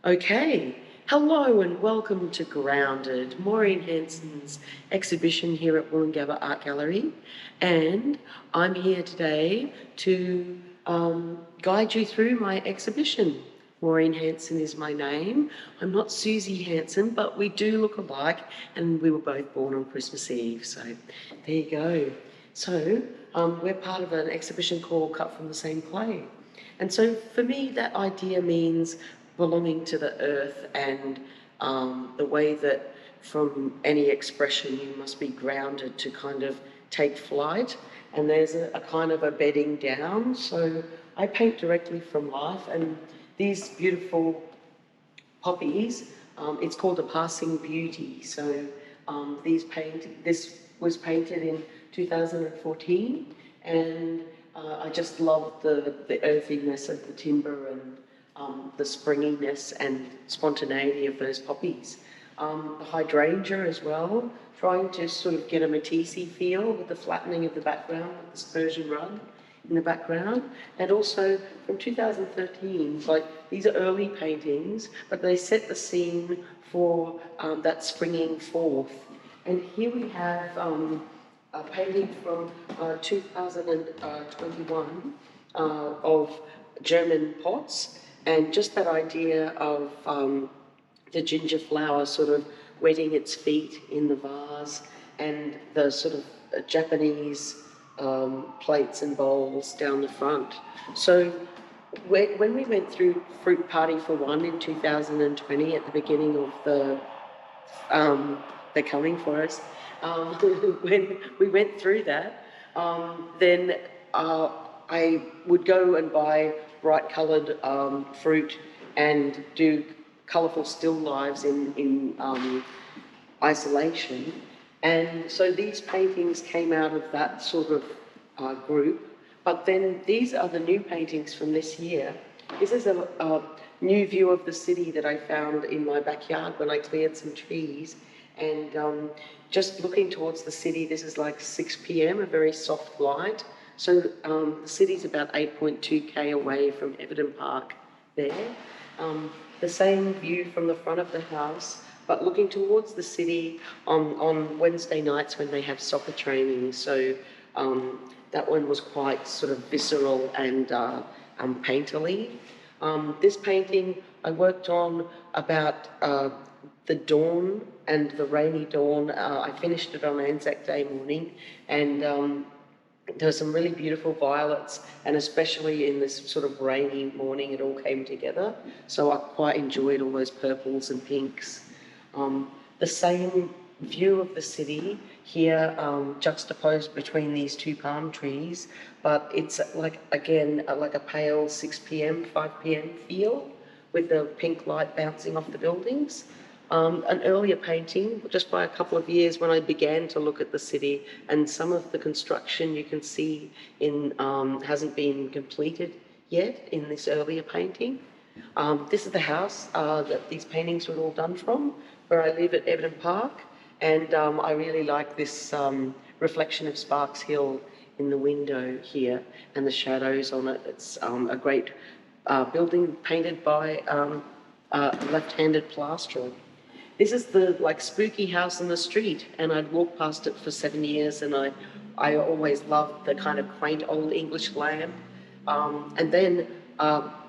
Okay, hello and welcome to Grounded, Maureen Hansen's exhibition here at Woolloongabba Art Gallery. And I'm here today to guide you through my exhibition. Maureen Hansen is my name. I'm not Susie Hansen, but we do look alike and we were both born on Christmas Eve. So there you go. So we're part of an exhibition called Cut from the Same Clay. And so for me, that idea means belonging to the earth and the way that from any expression you must be grounded to kind of take flight. And there's a kind of a bedding down. So I paint directly from life, and these beautiful poppies, it's called a passing beauty. So this was painted in 2014, and I just love the earthiness of the timber and the springiness and spontaneity of those poppies. The hydrangea as well, trying to sort of get a Matisse feel with the flattening of the background, with this Persian rug in the background. And also from 2013, like these are early paintings, but they set the scene for that springing forth. And here we have a painting from 2021 of German pots, and just that idea of the ginger flower sort of wetting its feet in the vase, and the sort of Japanese plates and bowls down the front. So when we went through Fruit Party for One in 2020 at the beginning of they're coming for us, when we went through that, then I would go and buy bright coloured fruit and do colourful still lives in isolation. And so these paintings came out of that sort of group. But then these are the new paintings from this year. This is a new view of the city that I found in my backyard when I cleared some trees. And just looking towards the city, this is like 6 p.m, a very soft light. So the city's about 8.2k away from Everton Park there. The same view from the front of the house, but looking towards the city on Wednesday nights when they have soccer training. So that one was quite sort of visceral and painterly. This painting I worked on about the dawn and the rainy dawn. I finished it on Anzac Day morning, and there were some really beautiful violets, and especially in this sort of rainy morning it all came together. So I quite enjoyed all those purples and pinks. The same view of the city here, juxtaposed between these two palm trees, but it's like, again, like a pale 6 p.m, 5 p.m feel with the pink light bouncing off the buildings. An earlier painting, just by a couple of years when I began to look at the city, and some of the construction you can see in hasn't been completed yet in this earlier painting. This is the house that these paintings were all done from, where I live at Everton Park, and I really like this reflection of Sparks Hill in the window here and the shadows on it. It's a great building painted by a left-handed plasterer. This is the like spooky house in the street, and I'd walked past it for 7 years, and I always loved the kind of quaint old English lamp. And then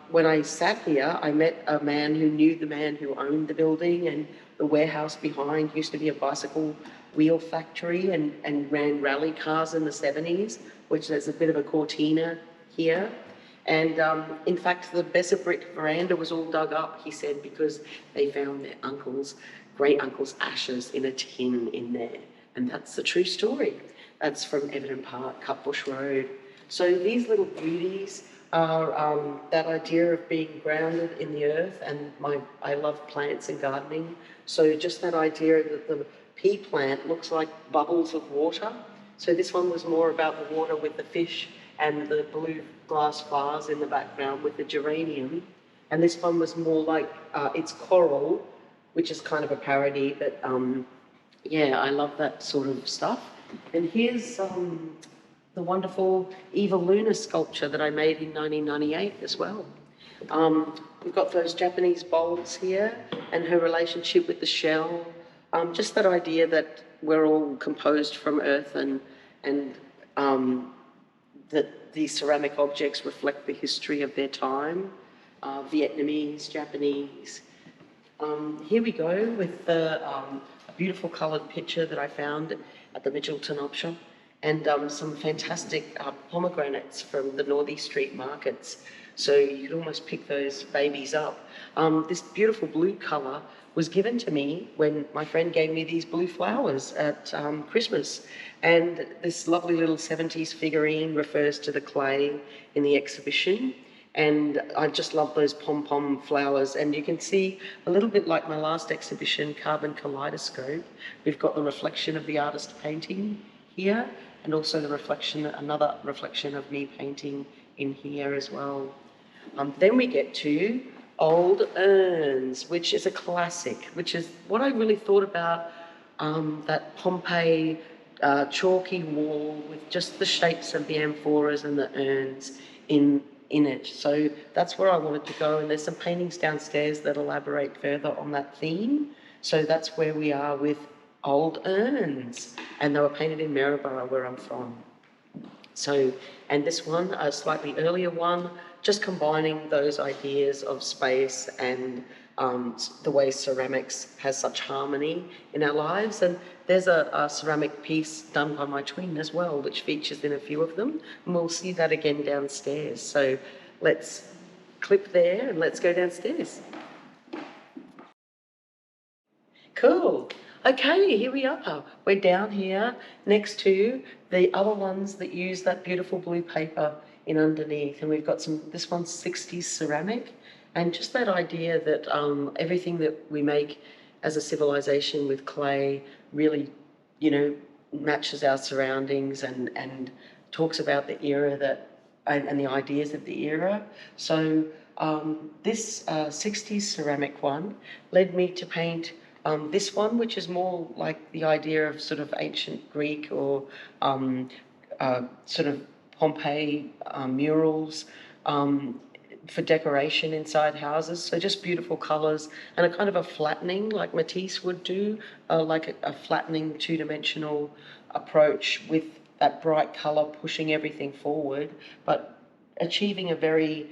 when I sat here, I met a man who knew the man who owned the building, and the warehouse behind used to be a bicycle wheel factory and ran rally cars in the 70s, which there's a bit of a cortina here. And in fact, the Besser brick veranda was all dug up, he said, because they found their great uncle's ashes in a tin in there. And that's the true story. That's from Everton Park, Cutbush Road. So these little beauties are that idea of being grounded in the earth, and I love plants and gardening. So just that idea that the pea plant looks like bubbles of water. So this one was more about the water with the fish and the blue glass vase in the background with the geranium. And this one was more like it's coral, which is kind of a parody, but yeah, I love that sort of stuff. And here's the wonderful Eva Luna sculpture that I made in 1998 as well. We've got those Japanese bowls here and her relationship with the shell. Just that idea that we're all composed from earth and that these ceramic objects reflect the history of their time, Vietnamese, Japanese. Here we go with a beautiful coloured picture that I found at the Mitchelton option, and some fantastic pomegranates from the Northeast Street markets. So you could almost pick those babies up. This beautiful blue colour was given to me when my friend gave me these blue flowers at Christmas. And this lovely little 70s figurine refers to the clay in the exhibition. And I just love those pom-pom flowers. And you can see a little bit like my last exhibition, Carbon Kaleidoscope. We've got the reflection of the artist painting here, and also the reflection, another reflection of me painting in here as well. Then we get to old urns, which is a classic, which is what I really thought about, that Pompeii chalky wall with just the shapes of the amphoras and the urns in it. So that's where I wanted to go, and there's some paintings downstairs that elaborate further on that theme. So that's where we are with old urns, and they were painted in Maryborough, where I'm from. So, and this one, a slightly earlier one, just combining those ideas of space and the way ceramics has such harmony in our lives. And there's a ceramic piece done by my twin as well, which features in a few of them, and we'll see that again downstairs. So let's clip there and let's go downstairs. Cool. Okay, here we are. We're down here next to the other ones that use that beautiful blue paper in underneath, and we've got some, this one's 60s ceramic, and just that idea that everything that we make as a civilization with clay really, you know, matches our surroundings and talks about the era that, and the ideas of the era. So this 60s ceramic one led me to paint this one, which is more like the idea of sort of ancient Greek or sort of Pompeii murals for decoration inside houses. So just beautiful colours and a kind of a flattening like Matisse would do, like a flattening two-dimensional approach with that bright colour pushing everything forward, but achieving a very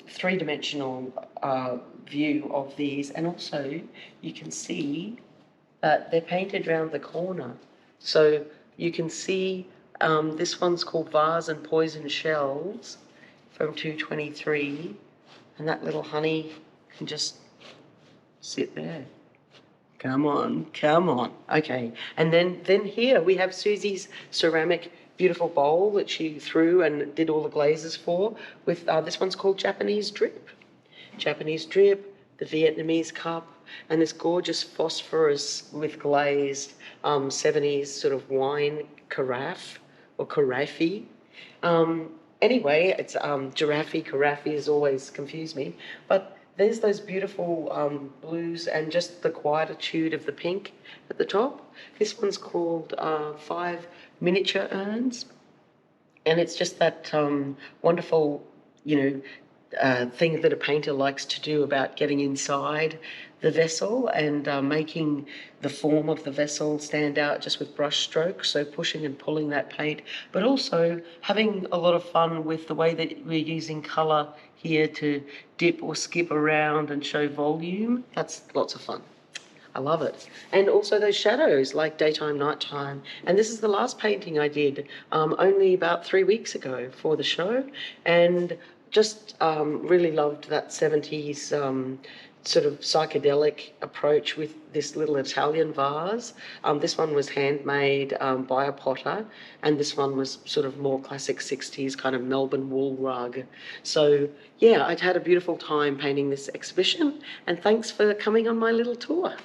three-dimensional view of these. And also you can see that they're painted around the corner. So you can see this one's called Vase and Poison Shells from 223, and that little honey can just sit there. Come on, come on. Okay, and then here we have Susie's ceramic beautiful bowl that she threw and did all the glazes for with, this one's called Japanese Drip. Japanese Drip, the Vietnamese cup, and this gorgeous phosphorus with glazed 70s sort of wine carafe or carafe. Anyway, it's giraffe, carafe has always confused me, but there's those beautiful blues and just the quietude of the pink at the top. This one's called 5 Miniature Urns, and it's just that wonderful, you know, thing that a painter likes to do about getting inside the vessel and making the form of the vessel stand out just with brush strokes, so pushing and pulling that paint, but also having a lot of fun with the way that we're using colour here to dip or skip around and show volume. That's lots of fun. I love it. And also those shadows, like daytime, nighttime. And this is the last painting I did only about 3 weeks ago for the show, and just really loved that 70s sort of psychedelic approach with this little Italian vase. This one was handmade by a potter, and this one was sort of more classic 60s kind of Melbourne wool rug. So yeah, I'd had a beautiful time painting this exhibition, and thanks for coming on my little tour.